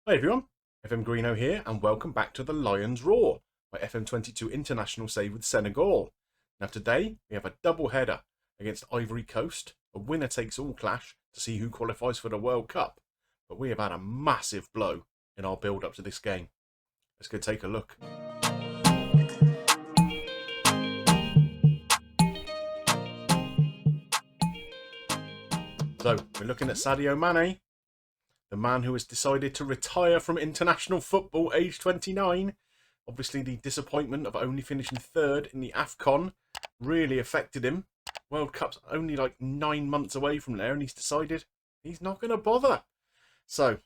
Hi everyone, FMGreeno here and welcome back to the Lions Roar, my FM22 international save with Senegal. Now today we have a double header against Ivory Coast, a winner takes all clash to see who qualifies for the World Cup. But we have had a massive blow in our build up to this game. Let's go take a look. So we're looking at Sadio Mane, the man who has decided to retire from international football age 29. Obviously the disappointment of only finishing third in the AFCON really affected him. World Cup's only like 9 months away from there and he's decided he's not going to bother. So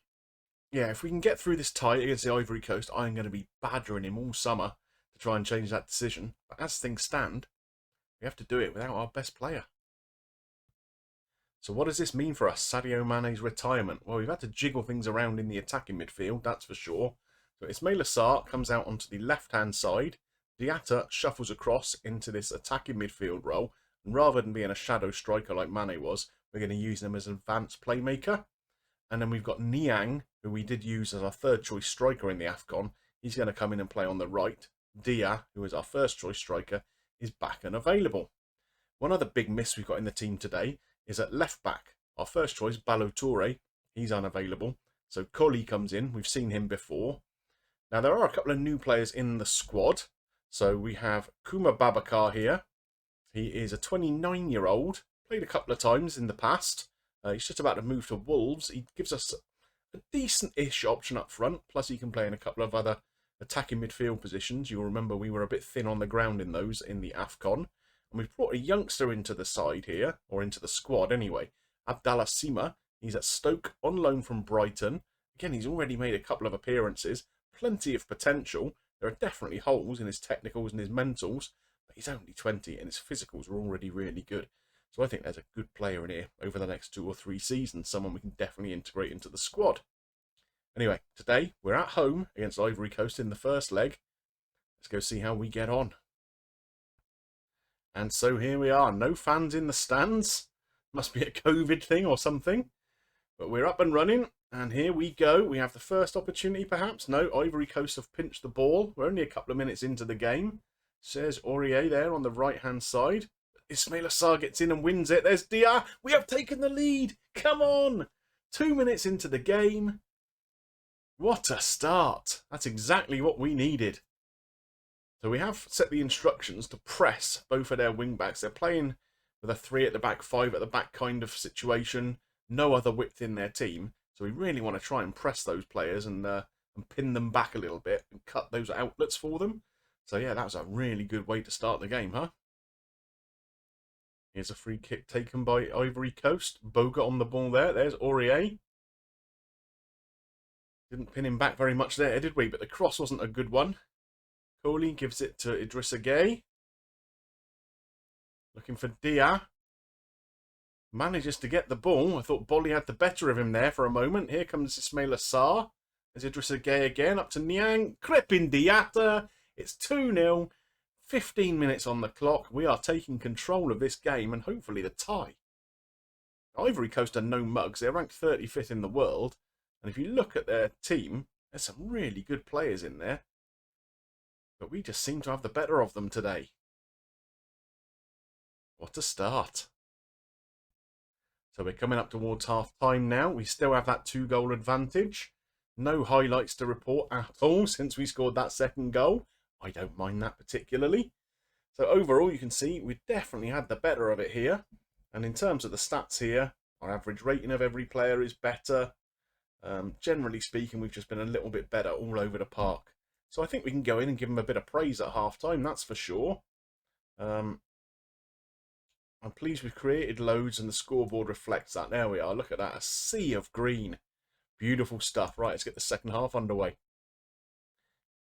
yeah, if we can get through this tie against the Ivory Coast, I'm going to be badgering him all summer to try and change that decision. But as things stand, we have to do it without our best player. So what does this mean for us, Sadio Mane's retirement? Well, we've had to jiggle things around in the attacking midfield, that's for sure. So Ismaila Sarr comes out onto the left-hand side. Diatta shuffles across into this attacking midfield role. And rather than being a shadow striker like Mane was, we're going to use him as an advanced playmaker. And then we've got Niang, who we did use as our third choice striker in the AFCON. He's going to come in and play on the right. Dia, who is our first choice striker, is back and available. One other big miss we've got in the team today is at left back. Our first choice, Ballo Touré, he's unavailable. So Koli comes in. We've seen him before. Now, there are a couple of new players in the squad. So we have Kuma Babakar here. He is a 29-year-old. Played a couple of times in the past. He's just about to move to Wolves. He gives us a decent-ish option up front. Plus, he can play in a couple of other attacking midfield positions. You'll remember we were a bit thin on the ground in those in the AFCON. And we've brought a youngster into the side here, or into the squad anyway. Abdallah Sima, he's at Stoke on loan from Brighton. Again, he's already made a couple of appearances. Plenty of potential. There are definitely holes in his technicals and his mentals. But he's only 20 and his physicals are already really good. So I think there's a good player in here over the next 2 or 3 seasons. Someone we can definitely integrate into the squad. Anyway, today we're at home against Ivory Coast in the first leg. Let's go see how we get on. And so here we are. No fans in the stands. Must be a COVID thing or something. But we're up and running. And here we go. We have the first opportunity perhaps. No, Ivory Coast have pinched the ball. We're only a couple of minutes into the game. Says Aurier there on the right-hand side. Ismaila Sarr gets in and wins it. There's Dia. We have taken the lead. Come on. 2 minutes into the game. What a start. That's exactly what we needed. So we have set the instructions to press both of their wing-backs. They're playing with a 3 at the back, 5 at the back kind of situation. No other width in their team. So we really want to try and press those players and pin them back a little bit and cut those outlets for them. So yeah, that was a really good way to start the game, huh? Here's a free kick taken by Ivory Coast. Boga on the ball there. There's Aurier. Didn't pin him back very much there, did we? But the cross wasn't a good one. Koli gives it to Idrissa Gueye. Looking for Dia. Manages to get the ball. I thought Bolly had the better of him there for a moment. Here comes Ismaila Sarr. There's Idrissa Gueye again. Up to Niang. Crepin Diatta. It's 2-0. 15 minutes on the clock. We are taking control of this game and hopefully the tie. Ivory Coast are no mugs. They're ranked 35th in the world. And if you look at their team, there's some really good players in there. But we just seem to have the better of them today. What a start. So we're coming up towards half-time now. We still have that 2-goal advantage. No highlights to report at all since we scored that second goal. I don't mind that particularly. So overall, you can see we definitely had the better of it here. And in terms of the stats here, our average rating of every player is better. Generally speaking, we've just been a little bit better all over the park. So I think we can go in and give them a bit of praise at half-time, that's for sure. I'm pleased we've created loads and the scoreboard reflects that. There we are, look at that, a sea of green. Beautiful stuff. Right, let's get the second half underway.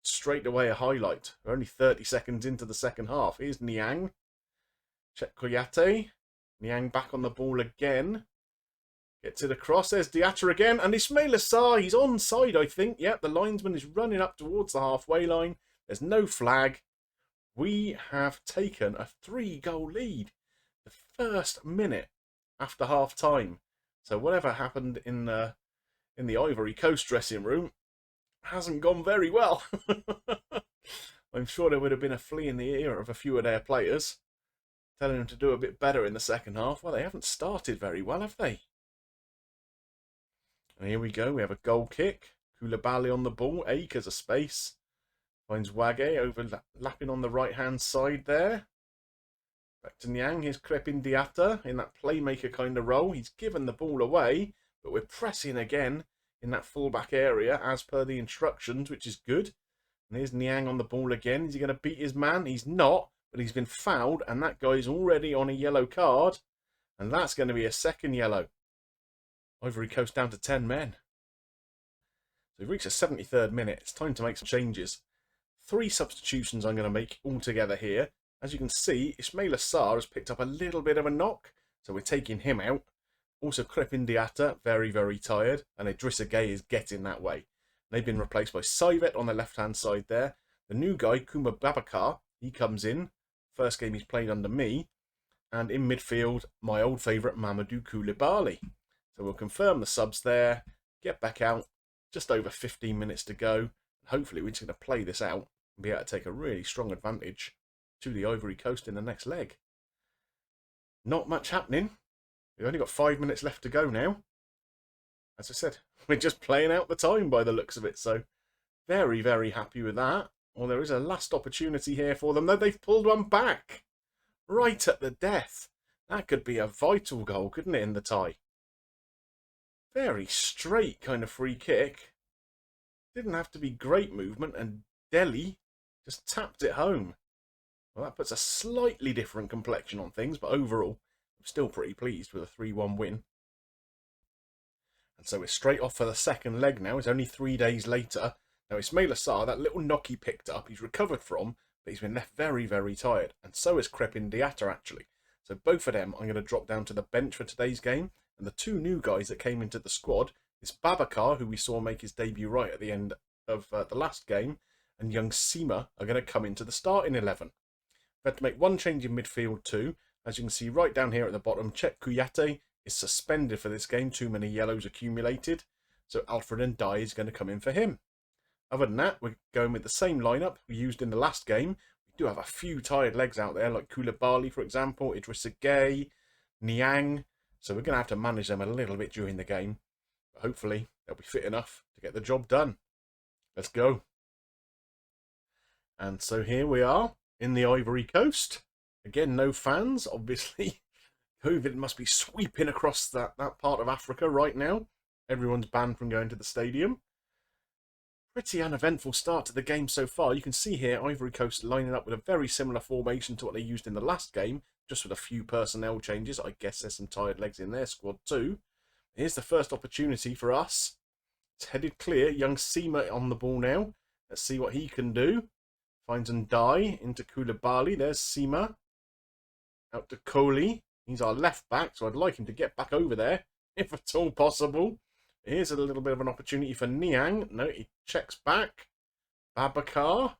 Straight away a highlight. We're only 30 seconds into the second half. Here's Niang. Check Koyate. Niang back on the ball again. Gets it across. There's Diatta again. And Ismaila Sarr, he's onside, I think. Yep, the linesman is running up towards the halfway line. There's no flag. We have taken a 3-goal lead. The first minute after half-time. So whatever happened in the in the Ivory Coast dressing room hasn't gone very well. I'm sure there would have been a flea in the ear of a few of their players, telling them to do a bit better in the second half. Well, they haven't started very well, have they? And here we go. We have a goal kick. Koulibaly on the ball. Acres of space. Finds Wage overlapping on the right-hand side there. Back to Niang. Here's Crepin Diatta in that playmaker kind of role. He's given the ball away, but we're pressing again in that fullback area as per the instructions, which is good. And here's Niang on the ball again. Is he going to beat his man? He's not, but he's been fouled, and that guy's already on a yellow card. And that's going to be a second yellow. Ivory Coast down to 10 men. So we've reached the 73rd minute. It's time to make some changes. 3 substitutions I'm going to make all together here. As you can see, Ismail Assar has picked up a little bit of a knock, so we're taking him out. Also, Crepin Diatta, very, very tired, and Idrissa Gueye is getting that way. They've been replaced by Saivet on the left-hand side there. The new guy, Kuma Babakar, he comes in. First game he's played under me. And in midfield, my old favourite, Mamadou Koulibaly. So we'll confirm the subs there, get back out, just over 15 minutes to go. Hopefully we're just going to play this out and be able to take a really strong advantage to the Ivory Coast in the next leg. Not much happening. We've only got 5 minutes left to go now. As I said, we're just playing out the time by the looks of it. So very, very happy with that. Well, there is a last opportunity here for them, though they've pulled one back. Right at the death. That could be a vital goal, couldn't it, in the tie? Very straight kind of free kick. Didn't have to be great movement, and Delhi just tapped it home. Well, that puts a slightly different complexion on things, but overall, I'm still pretty pleased with a 3-1 win. And so we're straight off for the second leg now. It's only 3 days later. Now, Ismail Assar, that little knock he picked up, he's recovered from, but he's been left very, very tired. And so is Crepin Diatta, actually. So both of them I'm going to drop down to the bench for today's game. And the 2 new guys that came into the squad is Babakar, who we saw make his debut right at the end of the last game, and young Sima are going to come into the starting 11. We've had to make one change in midfield too. As you can see right down here at the bottom, Cheick Kouyaté is suspended for this game. Too many yellows accumulated. So Alfred Ndiaye is going to come in for him. Other than that, we're going with the same lineup we used in the last game. We do have a few tired legs out there, like Koulibaly, for example, Idrissa Gueye, Niang. So we're going to have to manage them a little bit during the game. But hopefully, they'll be fit enough to get the job done. Let's go. And so here we are in the Ivory Coast. Again, no fans, obviously. COVID must be sweeping across that part of Africa right now. Everyone's banned from going to the stadium. Pretty uneventful start to the game so far. You can see here Ivory Coast lining up with a very similar formation to what they used in the last game, just with a few personnel changes. I guess there's some tired legs in their squad too. Here's the first opportunity for us. It's headed clear. Young Sima on the ball now. Let's see what he can do. Finds Ndiaye into Koulibaly. There's Sima. Out to Kohli. He's our left back, so I'd like him to get back over there, if at all possible. Here's a little bit of an opportunity for Niang. No, he checks back. Babakar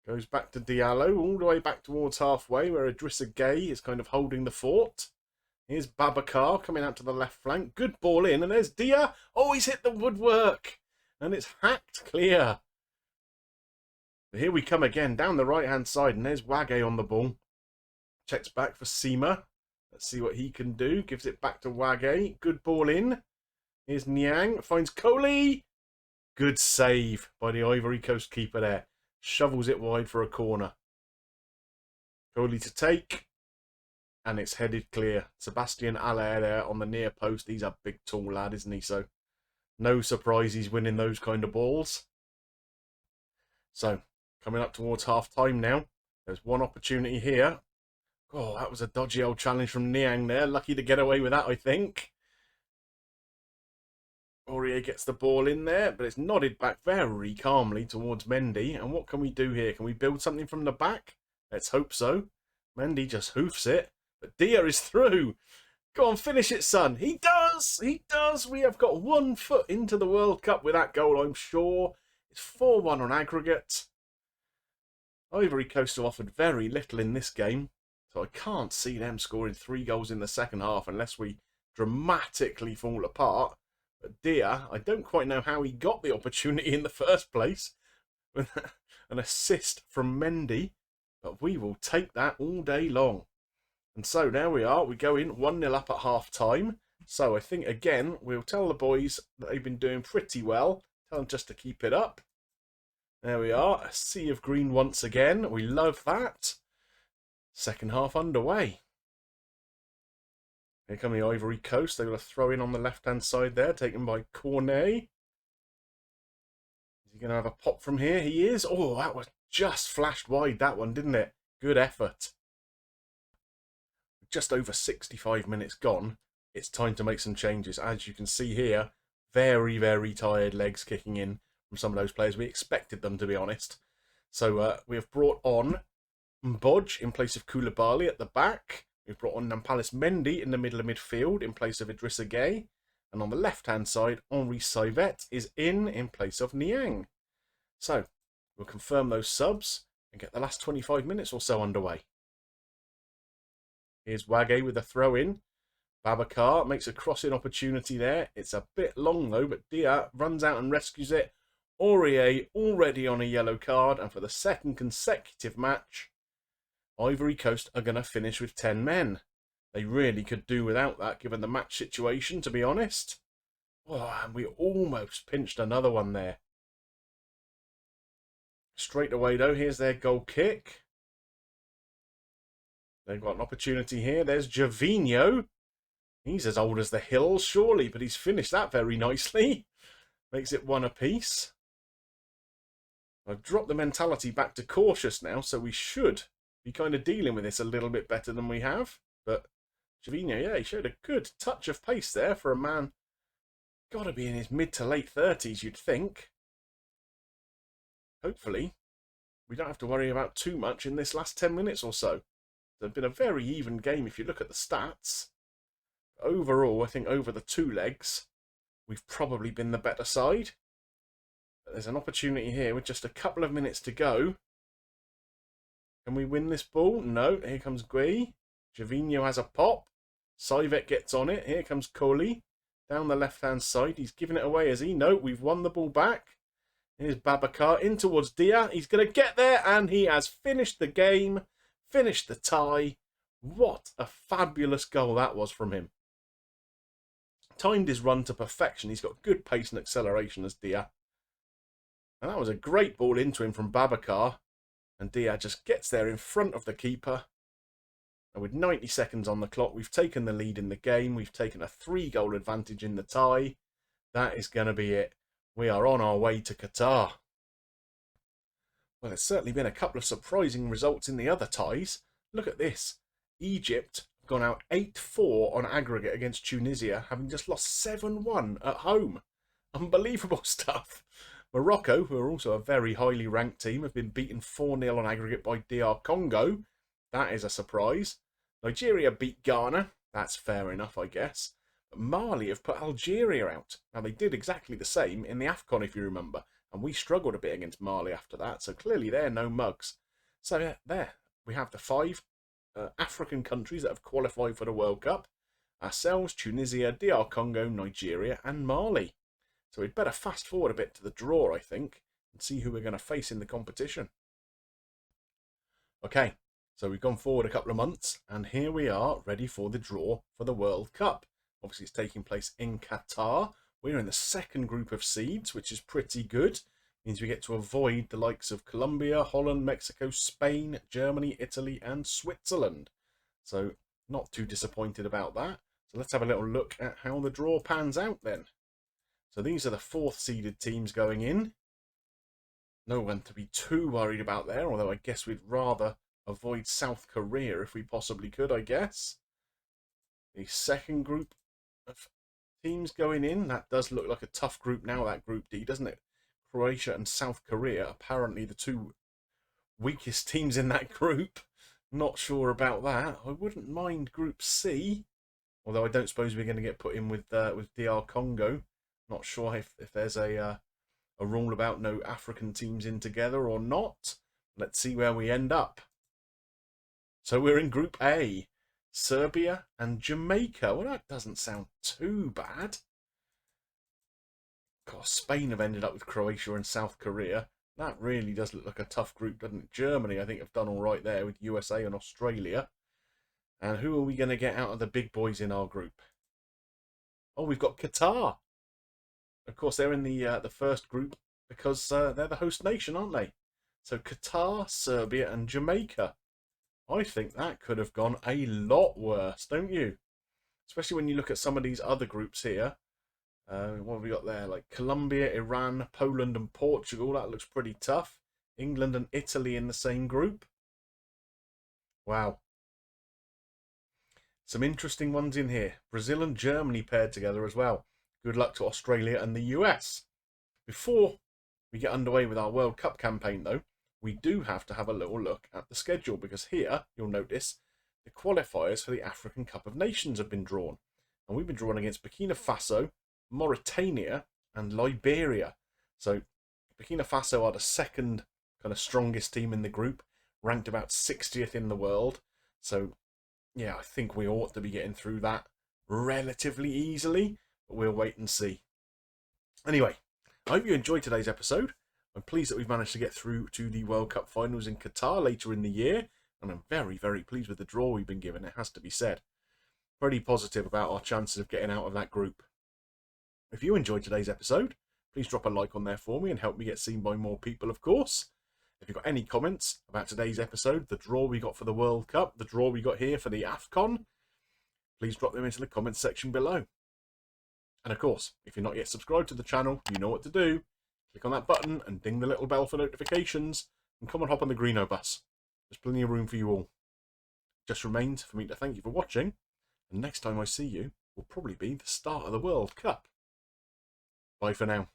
goes back to Diallo, all the way back towards halfway, where Idrissa Gueye is kind of holding the fort. Here's Babakar coming out to the left flank. Good ball in, and there's Dia. Oh, he's hit the woodwork, and it's hacked clear. But here we come again, down the right-hand side, and there's Wage on the ball. Checks back for Sima. Let's see what he can do. Gives it back to Wage. Good ball in. Here's Niang. Finds Kohli. Good save by the Ivory Coast keeper there. Shovels it wide for a corner. Kohli to take. And it's headed clear. Sebastian Aller there on the near post. He's a big, tall lad, isn't he? So no surprise he's winning those kind of balls. So coming up towards half-time now. There's one opportunity here. Oh, that was a dodgy old challenge from Niang there. Lucky to get away with that, I think. Aurier gets the ball in there, but it's nodded back very calmly towards Mendy. And what can we do here? Can we build something from the back? Let's hope so. Mendy just hoofs it. But Dia is through. Go on, finish it, son. He does. He does. We have got 1 foot into the World Cup with that goal, I'm sure. It's 4-1 on aggregate. Ivory Coast have offered very little in this game. So I can't see them scoring 3 goals in the second half unless we dramatically fall apart. But Dia, I don't quite know how he got the opportunity in the first place with an assist from Mendy, but we will take that all day long. And so there we are. We go in 1-0 up at half time. So I think, again, we'll tell the boys that they've been doing pretty well. Tell them just to keep it up. There we are. A sea of green once again. We love that. Second half underway. Here come the Ivory Coast. They will throw in on the left-hand side there, taken by Cornet. Is he going to have a pop from here? He is. Oh, that was just flashed wide, that one, didn't it? Good effort. Just over 65 minutes gone. It's time to make some changes. As you can see here, very, very tired legs kicking in from some of those players. We expected them, to be honest. So we have brought on Mbodj in place of Koulibaly at the back. We've brought on Nampalys Mendy in the middle of midfield in place of Idrissa Gueye. And on the left-hand side, Henri Saivet is in place of Niang. So we'll confirm those subs and get the last 25 minutes or so underway. Here's Wagué with a throw-in. Babacar makes a crossing opportunity there. It's a bit long though, but Dia runs out and rescues it. Aurier already on a yellow card, and for the second consecutive match, Ivory Coast are going to finish with 10 men. They really could do without that, given the match situation, to be honest. Oh, and we almost pinched another one there. Straight away, though, here's their goal kick. They've got an opportunity here. There's Gervinho. He's as old as the hills, surely, but he's finished that very nicely. Makes it one apiece. I've dropped the mentality back to cautious now, so we should be kind of dealing with this a little bit better than we have. But Gervinho, yeah, he showed a good touch of pace there for a man. Got to be in his mid to late 30s, you'd think. Hopefully, we don't have to worry about too much in this last 10 minutes or so. It's been a very even game if you look at the stats. Overall, I think over the two legs, we've probably been the better side. But there's an opportunity here with just a couple of minutes to go. Can we win this ball? No. Here comes Gueye. Gervinho has a pop. Saivet gets on it. Here comes Coley. Down the left-hand side. He's giving it away, has he? No, we've won the ball back. Here's Babacar in towards Dia. He's going to get there, and he has finished the game. Finished the tie. What a fabulous goal that was from him. Timed his run to perfection. He's got good pace and acceleration as Dia. And that was a great ball into him from Babacar. And Dia just gets there in front of the keeper. And with 90 seconds on the clock, we've taken the lead in the game. We've taken a 3-goal advantage in the tie. That is going to be it. We are on our way to Qatar. Well, there's certainly been a couple of surprising results in the other ties. Look at this. Egypt have gone out 8-4 on aggregate against Tunisia, having just lost 7-1 at home. Unbelievable stuff. Morocco, who are also a very highly ranked team, have been beaten 4-0 on aggregate by DR Congo. That is a surprise. Nigeria beat Ghana. That's fair enough, I guess. But Mali have put Algeria out. Now, they did exactly the same in the AFCON, if you remember. And we struggled a bit against Mali after that. So clearly they're no mugs. So yeah, there we have the 5 African countries that have qualified for the World Cup. Ourselves, Tunisia, DR Congo, Nigeria and Mali. So we'd better fast forward a bit to the draw, I think, and see who we're going to face in the competition. Okay, so we've gone forward a couple of months, and here we are, ready for the draw for the World Cup. Obviously, it's taking place in Qatar. We're in the second group of seeds, which is pretty good. Means we get to avoid the likes of Colombia, Holland, Mexico, Spain, Germany, Italy, and Switzerland. So, not too disappointed about that. So let's have a little look at how the draw pans out then. So these are the 4th seeded teams going in. No one to be too worried about there, although I guess we'd rather avoid South Korea if we possibly could, I guess. The second group of teams going in, that does look like a tough group now, that Group D, doesn't it? Croatia and South Korea, apparently the 2 weakest teams in that group. Not sure about that. I wouldn't mind Group C, although I don't suppose we're going to get put in with DR Congo. Not sure if there's a rule about no African teams in together or not. Let's see where we end up. So we're in Group A. Serbia and Jamaica. Well, that doesn't sound too bad. God, Spain have ended up with Croatia and South Korea. That really does look like a tough group, doesn't it? Germany, I think, have done all right there with USA and Australia. And who are we going to get out of the big boys in our group? Oh, we've got Qatar. Of course, they're in the first group because they're the host nation, aren't they? So Qatar, Serbia, and Jamaica. I think that could have gone a lot worse, don't you? Especially when you look at some of these other groups here. What have we got there? Like Colombia, Iran, Poland, and Portugal. That looks pretty tough. England and Italy in the same group. Wow. Some interesting ones in here. Brazil and Germany paired together as well. Good luck to Australia and the US. Before we get underway with our World Cup campaign, though, we do have to have a little look at the schedule, because here, you'll notice, the qualifiers for the African Cup of Nations have been drawn. And we've been drawn against Burkina Faso, Mauritania, and Liberia. So Burkina Faso are the second kind of strongest team in the group, ranked about 60th in the world. So, yeah, I think we ought to be getting through that relatively easily, but we'll wait and see. Anyway, I hope you enjoyed today's episode. I'm pleased that we've managed to get through to the World Cup finals in Qatar later in the year, and I'm very, very pleased with the draw we've been given, it has to be said. Pretty positive about our chances of getting out of that group. If you enjoyed today's episode, please drop a like on there for me and help me get seen by more people, of course. If you've got any comments about today's episode, the draw we got for the World Cup, the draw we got here for the AFCON, please drop them into the comments section below. And of course, if you're not yet subscribed to the channel, you know what to do. Click on that button and ding the little bell for notifications, and come and hop on the Greenobus. There's plenty of room for you all. Just remains for me to thank you for watching, and next time I see you will probably be the start of the World Cup. Bye for now.